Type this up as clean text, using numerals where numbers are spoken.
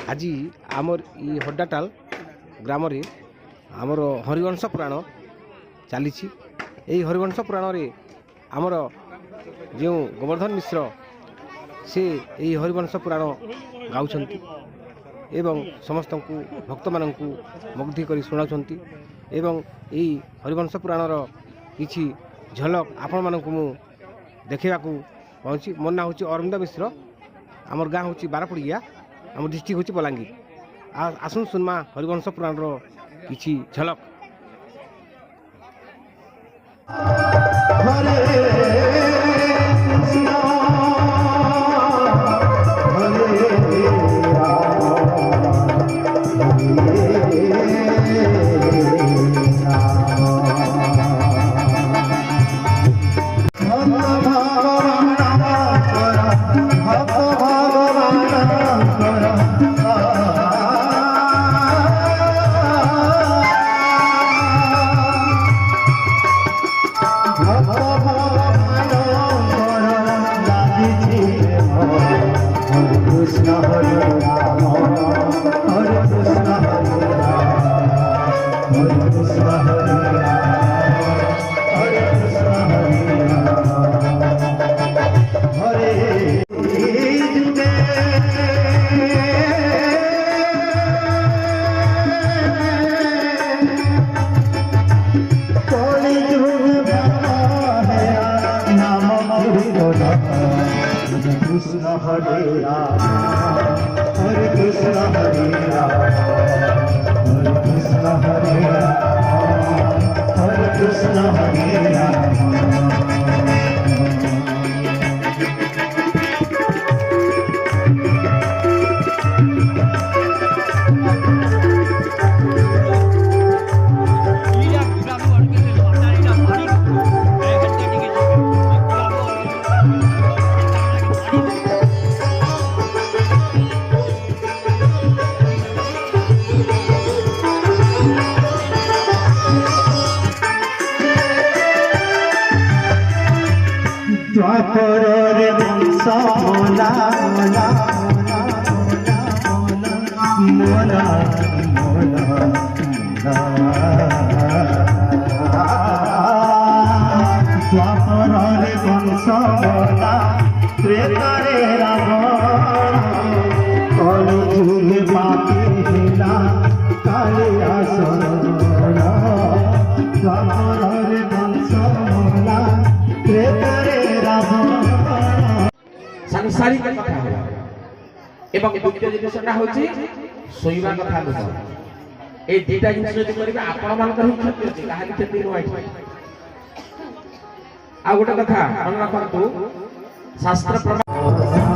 आज आमर इ हड्डाटाल ग्राम रे आमर हरिवंश पुराण चली हरिवंश पुराण रे आमर जो गोवर्धन मिश्र से यही हरिवंश पुराण गाउछंती एवं समस्त को भक्त मानक मुग्धि कर शुणाउछंती एवं यही हरिवंश पुराण किछि झलक आपण मानक मु देखा पहुँची मो ना हूँ अरविंद मिश्र आमर गाँ हूँ बारपड़िया आम डिस्ट्रिक्ट हूँ बलांगीर आसुन सुनमा हरिवंश पुराण किछि झलक। कृष्ण हरे राम हरे कृष्ण हरे राम हरे कृष्ण हरे राम हरे कृष्ण हरे राम। द्वापर रे वंश मोला मोला मोला मोला द्वापर रे वंश मोला त्रेता रे रावण कलयुग बाकी हिला कालिया शरण द्वापर रे वंश मोला त्रेता सांसारिक कथा एवं द्वितीय जिनिसटा होची सोइबा कथा नुह ए दुईटा जिनिस जदि करिबा आपण मानकर ही क्षति अछि काहे क्षति नुह अछि। आ गोटे कथा मन रखंतु शास्त्र प्रमाण